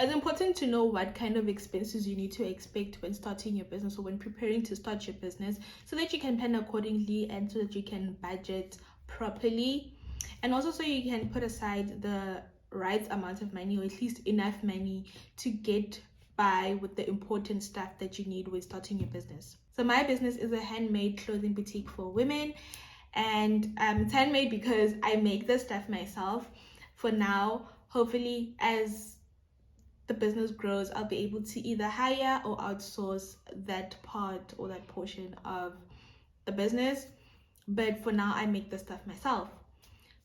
It's important to know what kind of expenses you need to expect when starting your business or when preparing to start your business, so that you can plan accordingly and so that you can budget properly, and also so you can put aside the right amount of money, or at least enough money to get by with the important stuff that you need when starting your business. So my business is a handmade clothing boutique for women, and it's handmade because I make the stuff myself. For now, hopefully, as the business grows, I'll be able to either hire or outsource that part or that portion of the business, but for now I make the stuff myself.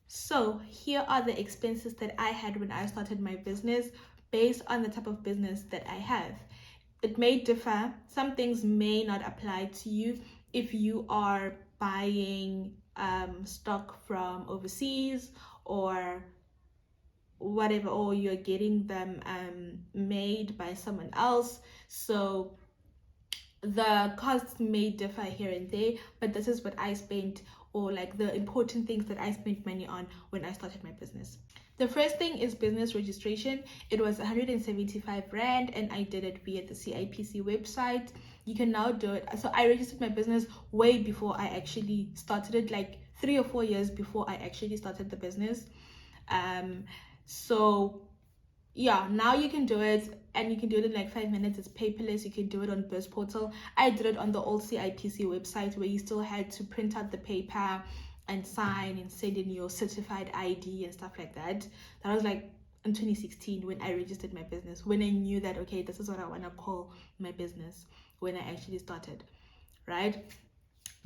So here are the expenses that I had when I started my business based on the type of business that I have. It may differ. Some things may not apply to you if you are buying stock from overseas or whatever, or you're getting them made by someone else. So the costs may differ here and there, but this is what I spent, or like the important things that I spent money on when I started my business. The first thing is business registration. It was 175 Rand, and I did it via the CIPC website. You can now do it. So I registered my business way before I actually started it, like 3 or 4 years before I actually started the business. So yeah, now you can do it, and you can do it in like 5 minutes. It's paperless. You can do it on Biz Portal. I did it on the old CIPC website, where you still had to print out the paper and sign and send in your certified ID and stuff like that. That was like in 2016 when I registered my business, when I knew that, okay, this is what I want to call my business when I actually started, right?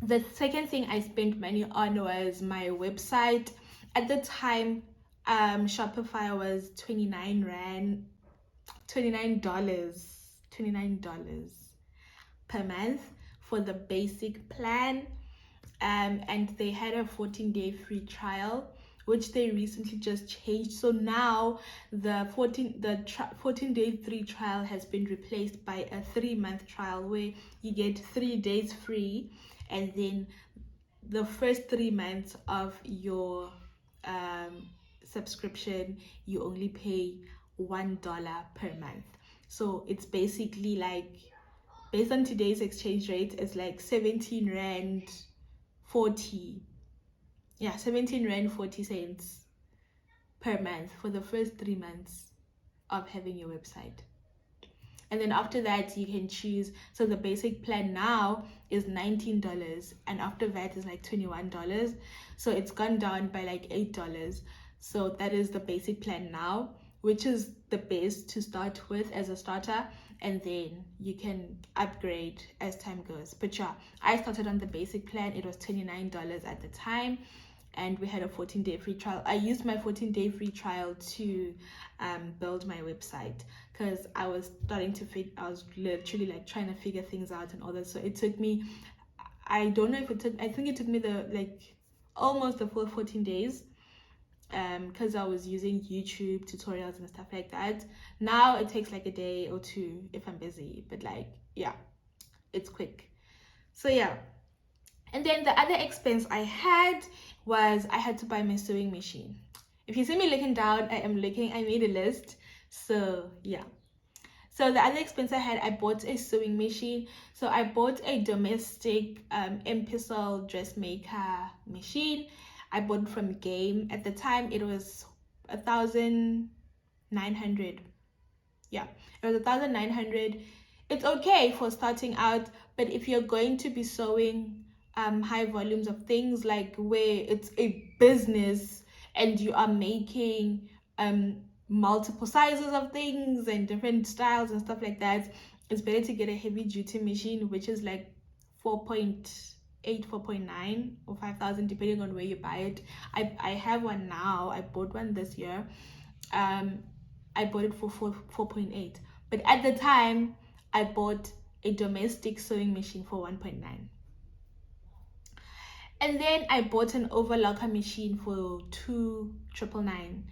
The second thing I spent money on was my website. At the time, Shopify was $29 per month for the basic plan, and they had a 14-day free trial, which they recently just changed. So now the 14-day free trial has been replaced by a 3-month trial, where you get 3 days free, and then the first 3 months of your subscription, you only pay $1 per month. So it's basically like, based on today's exchange rate, it's like 17 Rand 40. Yeah, 17 Rand 40 cents per month for the first 3 months of having your website. And then after that, you can choose. So the basic plan now is $19, and after that is like $21. So it's gone down by like $8. So that is the basic plan now, which is the best to start with as a starter, and then you can upgrade as time goes. But yeah, I started on the basic plan. It was $29 at the time, and we had a 14-day free trial. I used my 14-day free trial to build my website, because I was starting to I was literally like trying to figure things out and all that. So it took me, I don't know if it took, I think it took me almost the full 14 days, because I was using YouTube tutorials and stuff like that. Now it takes like a day or 2 if I'm busy, but like, yeah, it's quick. So yeah. And then the other expense I had was I had to buy my sewing machine. If you see me looking down, I made a list. So yeah. So the other expense I had, I bought a sewing machine. So I bought a domestic Epistle Dressmaker machine. I bought it from Game. At the time, it was 1,900. Yeah, it was 1,900. It's okay for starting out, but if you're going to be sewing high volumes of things, like where it's a business and you are making multiple sizes of things and different styles and stuff like that, it's better to get a heavy duty machine, which is like 4.8, 4.9 or 5,000, depending on where you buy it. I have one now. I bought one this year. I bought it for 4.8, but at the time I bought a domestic sewing machine for 1.9. And then I bought an overlocker machine for 2,999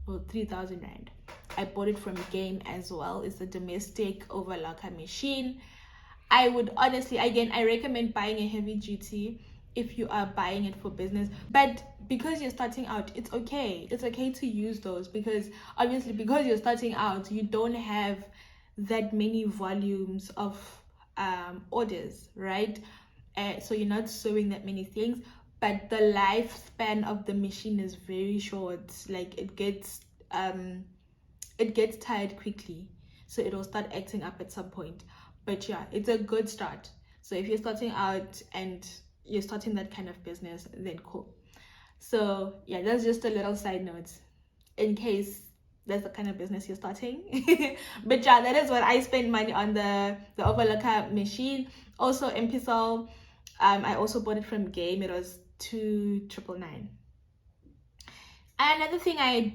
or 3,000 Rand. I bought it from Game as well. It's a domestic overlocker machine. I would honestly, again, I recommend buying a heavy duty if you are buying it for business. But because you're starting out, it's okay to use those, because obviously because you're starting out, you don't have that many volumes of orders, right? So you're not sewing that many things, but the lifespan of the machine is very short. Like it gets tired quickly, so it'll start acting up at some point. But yeah, it's a good start. So if you're starting out and you're starting that kind of business, then cool. So yeah, that's just a little side note in case that's the kind of business you're starting. But yeah, that is what I spend money on, the Overlocker machine. Also Impisol, I also bought it from Game. It was $2,999. Another thing I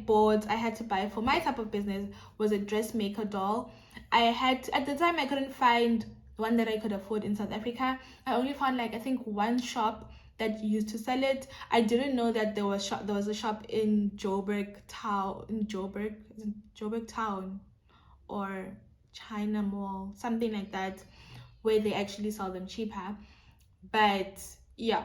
had to buy for my type of business was a Dressmaker Doll. At the time I couldn't find one that I could afford in South Africa. I only found like I think one shop that used to sell it. I didn't know that there was a shop in Joburg Town or China Mall, something like that, where they actually sell them cheaper. But yeah,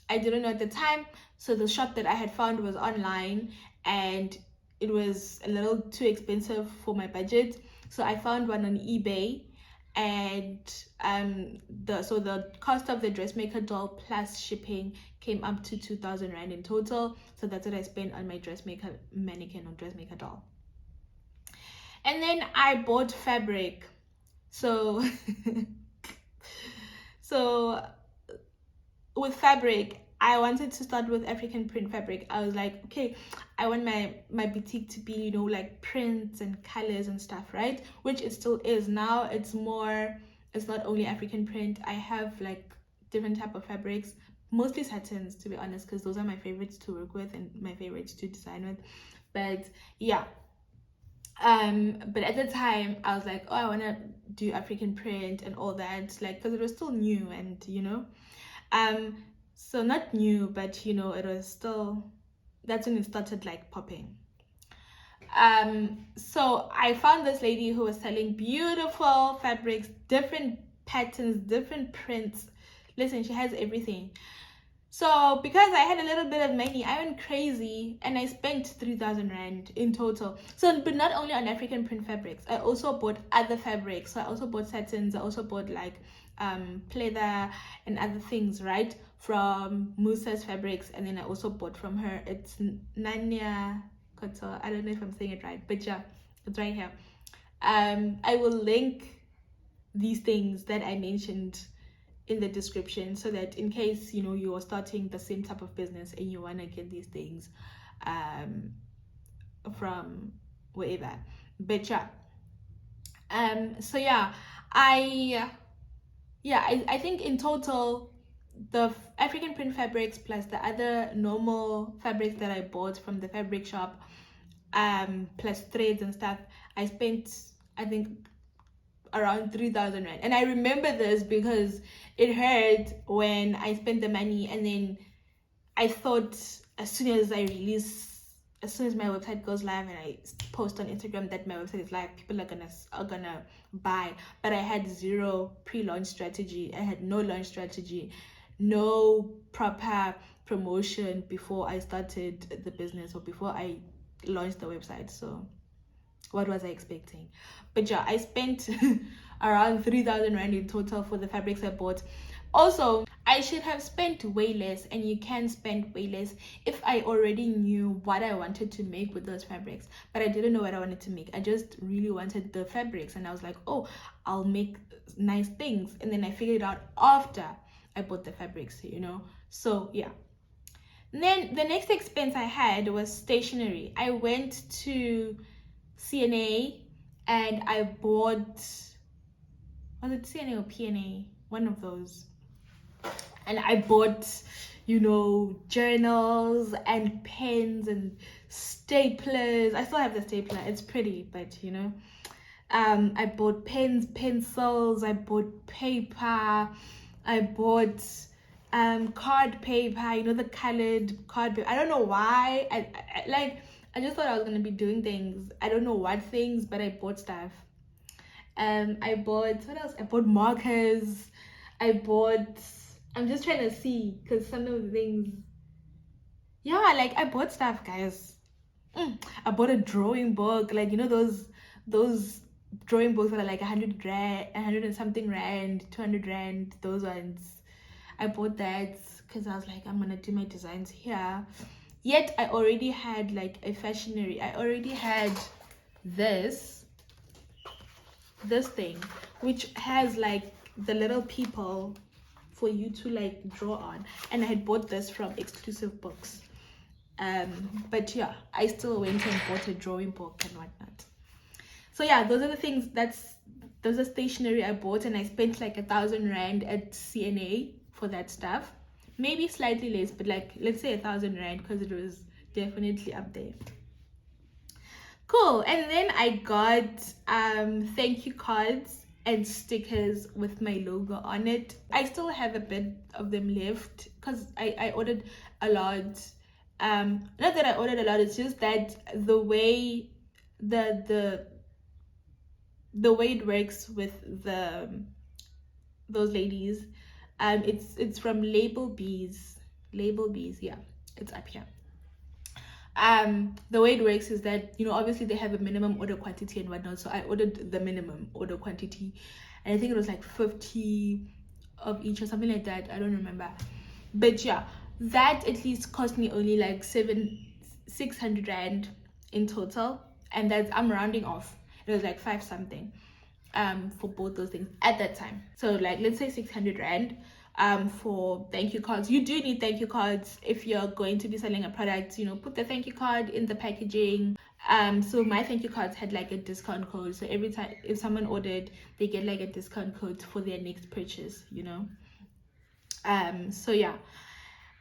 I didn't know at the time. So the shop that I had found was online, and it was a little too expensive for my budget. So I found one on eBay, and the cost of the Dressmaker Doll plus shipping came up to 2,000 rand in total. So that's what I spent on my Dressmaker mannequin or Dressmaker Doll. And then I bought fabric. So so with fabric, I wanted to start with African print fabric. I was like, okay, I want my boutique to be, you know, like prints and colors and stuff, right? Which it still is. Now it's not only African print. I have like different type of fabrics, mostly satins, to be honest, because those are my favorites to work with and my favorites to design with. But yeah, but at the time I was like, oh, I want to do African print and all that, like, because it was still new, and you know, so not new, but you know, it was still, that's when it started like popping. So I found this lady who was selling beautiful fabrics, different patterns, different prints. Listen, she has everything. So because I had a little bit of money, I went crazy and I spent 3,000 rand in total. So, but not only on African print fabrics, I also bought other fabrics. So I also bought satins, I also bought like pleather and other things, right, from Musa's fabrics. And then I also bought from her, it's Nanya Koto, I don't know if I'm saying it right, but yeah, it's right here. I will link these things that I mentioned in the description, so that in case, you know, you are starting the same type of business and you want to get these things from wherever. But yeah, so yeah, I think in total, the African print fabrics plus the other normal fabrics that I bought from the fabric shop, plus threads and stuff, I spent, I think, around 3,000 rand. And I remember this because it hurt when I spent the money, and then I thought as soon as my website goes live and I post on Instagram that my website is live, people are gonna buy. But I had zero pre-launch strategy. I had no launch strategy, no proper promotion before I started the business or before I launched the website. So what was I expecting? But yeah, I spent around 3,000 rand in total for the fabrics I bought. Also, I should have spent way less, and you can spend way less if I already knew what I wanted to make with those fabrics. But I didn't know what I wanted to make. I just really wanted the fabrics, and I was like, oh, I'll make nice things. And then I figured it out after I bought the fabrics, you know. So yeah. And then the next expense I had was stationery. I went to CNA and I bought, was it CNA or PNA? One of those. And I bought, you know, journals and pens and staplers. I still have the stapler. It's pretty, but you know, I bought pens, pencils, I bought paper, I bought card paper, you know, the colored card paper. I don't know why. I just thought I was gonna be doing things. I don't know what things, but I bought stuff. I bought, what else? I bought markers. I bought I'm just trying to see, because some of the things, yeah, like I bought stuff, guys. I bought a drawing book, like, you know, those drawing books that are like 100 rand, 100 and something rand, 200 rand, those ones. I bought that because I was like, I'm gonna do my designs here. Yet I already had like a fashionery. I already had this thing, which has like the little people for you to like draw on, and I had bought this from Exclusive Books. But yeah, I still went and bought a drawing book and whatnot. So yeah, those are the things. Those are stationery I bought, and I spent like 1,000 rand at CNA for that stuff. Maybe slightly less, but like let's say 1,000 rand, because it was definitely up there. Cool. And then I got thank you cards and stickers with my logo on it. I still have a bit of them left because I ordered a lot. Not that I ordered a lot, it's just that the way the way it works with those ladies, it's from Label Bees. Label Bees, yeah, it's up here. The way it works is that, you know, obviously they have a minimum order quantity and whatnot, so I ordered the minimum order quantity, and I think it was like 50 of each or something like that. I don't remember, but yeah, that at least cost me only like 600 rand in total, and that's, I'm rounding off, it was like 5 something for both those things at that time. So like, let's say 600 rand for thank you cards. You do need thank you cards if you're going to be selling a product. You know, put the thank you card in the packaging. So my thank you cards had like a discount code, so every time if someone ordered, they get like a discount code for their next purchase, you know. So yeah,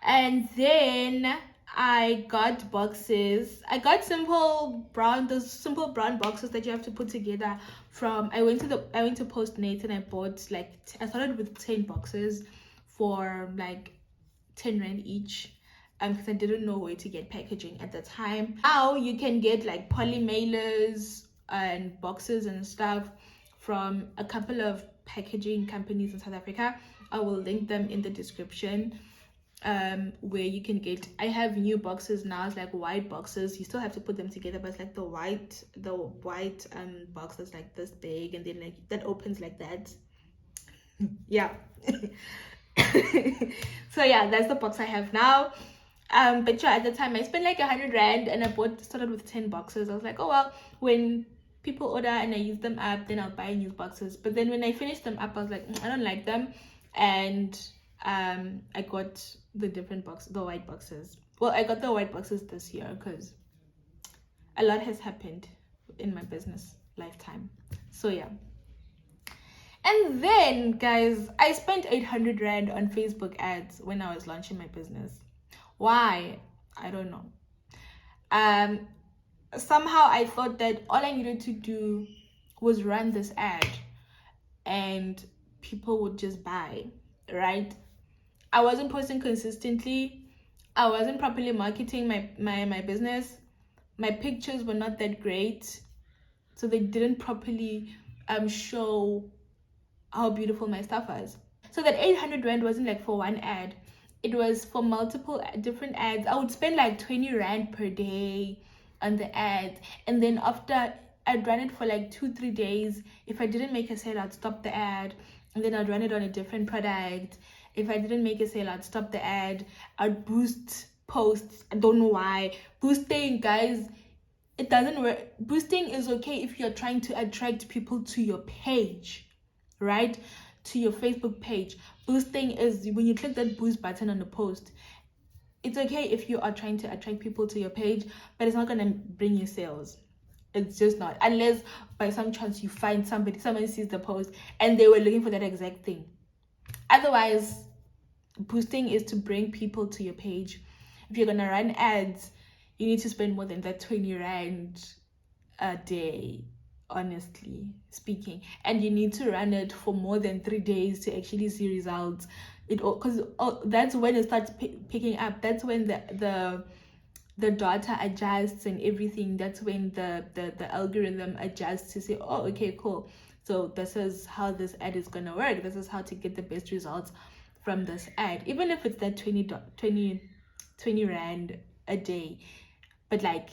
and then I got boxes. I got those simple brown boxes that you have to put together from, I went to Postmate, and I bought like, I started with 10 boxes for like 10 rand each, because I didn't know where to get packaging at the time. Now you can get like poly mailers and boxes and stuff from a couple of packaging companies in South Africa. I will link them in the description, where you can get, I have new boxes now. It's like white boxes, you still have to put them together, but it's like the white box that's like this big, and then like that opens like that. Yeah. So yeah, that's the box I have now. But yeah, at the time I spent like 100 rand, and I started with 10 boxes. I was like, oh well, when people order and I use them up, then I'll buy new boxes. But then when I finished them up, I was like, I don't like them, and I got the white boxes. Well, I got the white boxes this year because a lot has happened in my business lifetime. So yeah. And then, guys, I spent 800 rand on Facebook ads when I was launching my business. Why? I don't know. Somehow I thought that all I needed to do was run this ad and people would just buy, right? I wasn't posting consistently. I wasn't properly marketing my business. My pictures were not that great, so they didn't properly show how beautiful my stuff was. So that 800 rand wasn't like for one ad, it was for multiple different ads. I would spend like 20 rand per day on the ad, and then after I'd run it for like 2-3 days. If I didn't make a sale, I'd stop the ad, and then I'd run it on a different product. If I didn't make a sale, I'd stop the ad. I'd boost posts. I don't know why. Boosting, guys, it doesn't work. Boosting is okay if you're trying to attract people to your page, right? To your Facebook page. Boosting is when you click that boost button on the post. It's okay if you are trying to attract people to your page, but it's not going to bring you sales. It's just not, unless by some chance you find someone sees the post and they were looking for that exact thing. Otherwise, boosting is to bring people to your page. If you're going to run ads, you need to spend more than that 20 rand a day, honestly speaking, and you need to run it for more than 3 days to actually see results. Because that's when it starts picking up. That's when the data adjusts and everything. That's when the algorithm adjusts to say, oh, okay, cool, so this is how this ad is gonna work. This is how to get the best results from this ad, even if it's that 20 rand a day. But like,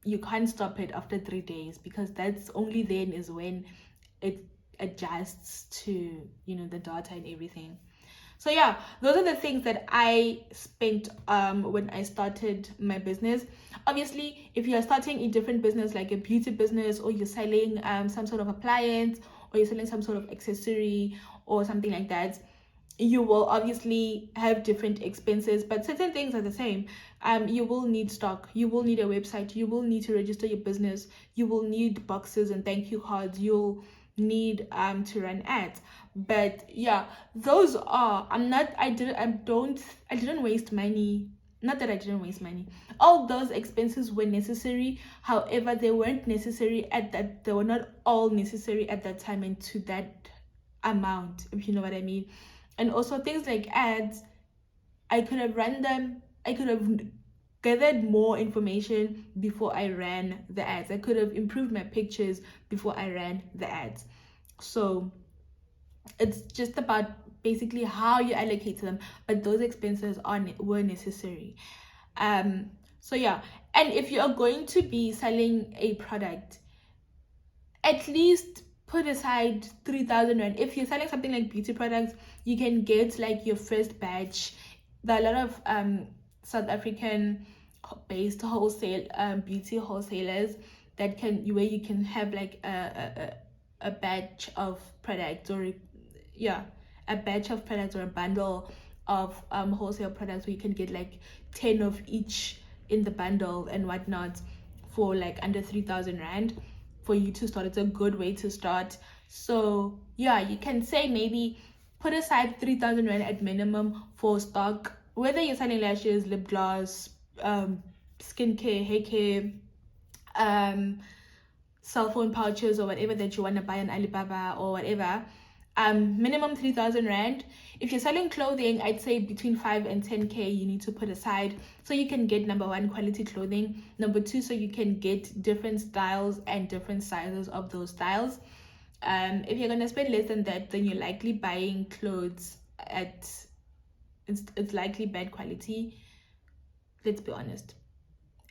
you can't stop it after 3 days, because that's only then is when it adjusts to, you know, the data and everything. So yeah, those are the things that I spent when I started my business. Obviously, if you are starting a different business, like a beauty business, or you're selling some sort of appliance, or you're selling some sort of accessory or something like that, you will obviously have different expenses, but certain things are the same. You will need stock, you will need a website, you will need to register your business, you will need boxes and thank you cards, you'll need to run ads. But yeah, those are, I didn't waste money. Not that I didn't waste money. All those expenses were necessary. However, they weren't necessary they were not all necessary at that time and to that amount, if you know what I mean. And also things like ads, I could have run them, I could have gathered more information before I ran the ads. I could have improved my pictures before I ran the ads. So it's just about basically how you allocate them, but those expenses were necessary. So yeah, and if you are going to be selling a product, at least put aside 3,000 rand. If you're selling something like beauty products, you can get like your first batch. There are a lot of South African based wholesale beauty wholesalers that where you can have like a batch of products, or a batch of products, or a bundle of wholesale products, where you can get like 10 of each in the bundle and whatnot for like under 3,000 rand for you to start. It's a good way to start. So yeah, you can say maybe put aside 3,000 rand at minimum for stock, whether you're selling lashes, lip gloss, skincare, hair care, cell phone pouches, or whatever that you want to buy on Alibaba or whatever. Minimum 3,000 rand. If you're selling clothing, I'd say between 5 and 10k you need to put aside, so you can get, number one, quality clothing, number two, so you can get different styles and different sizes of those styles. If you're gonna spend less than that, then you're likely buying clothes at it's likely bad quality, let's be honest,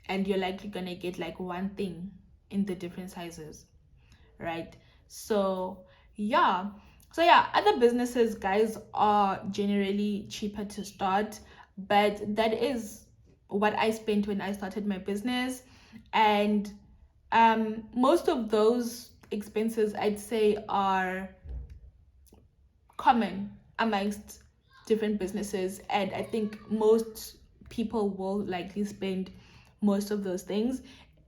and you're likely gonna get like one thing in the different sizes, right? So yeah, other businesses, guys, are generally cheaper to start, but that is what I spent when I started my business. And most of those expenses, I'd say, are common amongst different businesses, and I think most people will likely spend most of those things,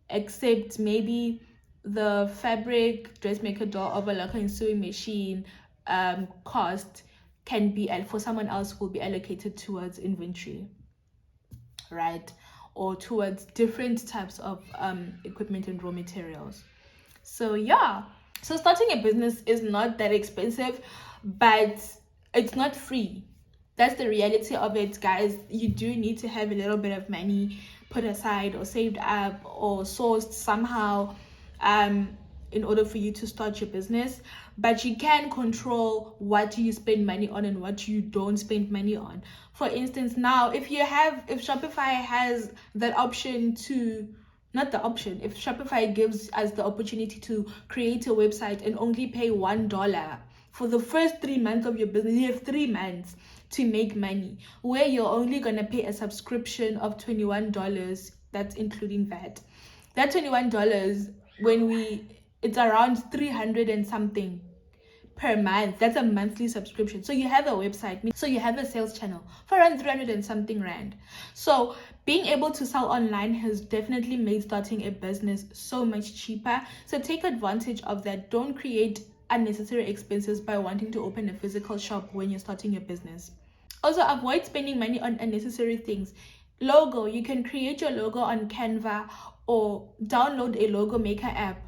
except maybe the fabric, Dressmaker Doll, Overlocker and sewing machine cost can be, for someone else, will be allocated towards inventory, right, or towards different types of equipment and raw materials. So yeah, so starting a business is not that expensive, but it's not free. That's the reality of it, guys. You do need to have a little bit of money put aside or saved up or sourced somehow in order for you to start your business. But you can control what you spend money on and what you don't spend money on. For instance, now if Shopify has that option to, not the option, if Shopify gives us the opportunity to create a website and only pay $1 for the first 3 months of your business, you have 3 months to make money, where you're only going to pay a subscription of $21. That's including VAT. That $21, it's around 300 and something per month. That's a monthly subscription. So you have a website, so you have a sales channel for around 300 and something rand. So being able to sell online has definitely made starting a business so much cheaper. So take advantage of that. Don't create unnecessary expenses by wanting to open a physical shop when you're starting your business. Also, avoid spending money on unnecessary things. Logo, you can create your logo on Canva or download a logo maker app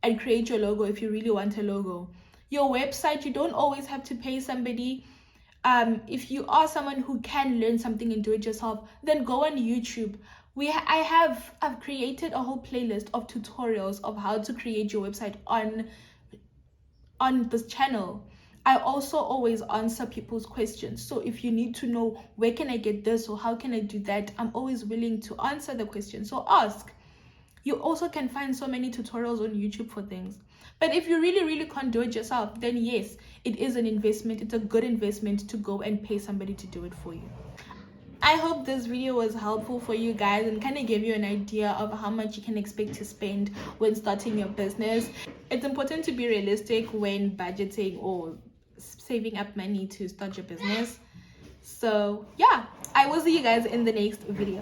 and create your logo if you really want a logo. Your website, you don't always have to pay somebody. If you are someone who can learn something and do it yourself, then go on YouTube. I've created a whole playlist of tutorials of how to create your website on this channel. I also always answer people's questions. So if you need to know where can I get this or how can I do that, I'm always willing to answer the question. So ask. You also can find so many tutorials on YouTube for things. But if you really can't do it yourself, then yes, it is an investment. It's a good investment to go and pay somebody to do it for you. I hope this video was helpful for you guys and kind of gave you an idea of how much you can expect to spend when starting your business. It's important to be realistic when budgeting or saving up money to start your business. So yeah, I will see you guys in the next video.